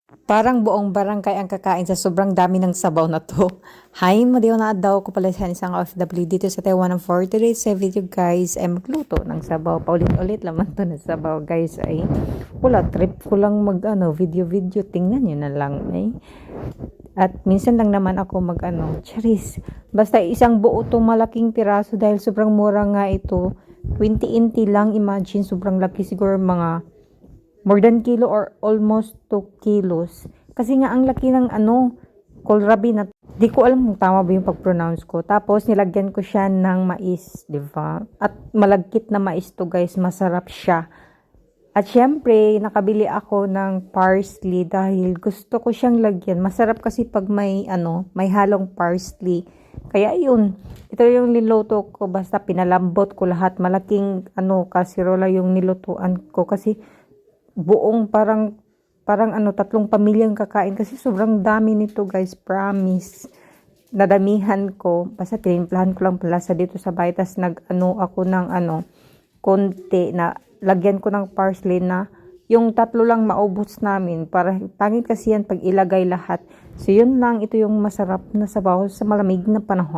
Parang buong barangay ang kakain sa sobrang dami ng sabaw na to. Hi, madiyo na daw ko pala sa isang OFW dito sa Taiwan ng 40 days sa video guys ay magluto ng sabaw. Paulit-ulit laman to na sabaw guys ay wala trip ko lang mag video tingnan nyo na lang ay. At minsan lang naman ako mag charis. Basta isang buo tong malaking piraso dahil sobrang mura nga ito. 20 inti lang, imagine sobrang laki siguro mga more than kilo or almost 2 kilos. Kasi nga ang laki ng kohlrabi na. Di ko alam kung tama ba yung pag-pronounce ko. Tapos nilagyan ko siya ng mais, di ba? At malagkit na mais to guys, masarap siya. At syempre, nakabili ako ng parsley dahil gusto ko siyang lagyan. Masarap kasi pag may may halong parsley. Kaya yun, ito yung niluto ko, basta pinalambot ko lahat. Malaking kasirola yung nilutuan ko kasi buong parang 3 pamilyang kakain kasi sobrang dami nito guys, promise. Nadamihan ko, basta tinimplahan ko lang pala sa dito sa bahay, tas ako ng konti na lagyan ko ng parsley na yung 3 lang maubos namin para pangit kasi yan pag ilagay lahat. So yun lang, ito yung masarap na sabaw sa malamig na panahon.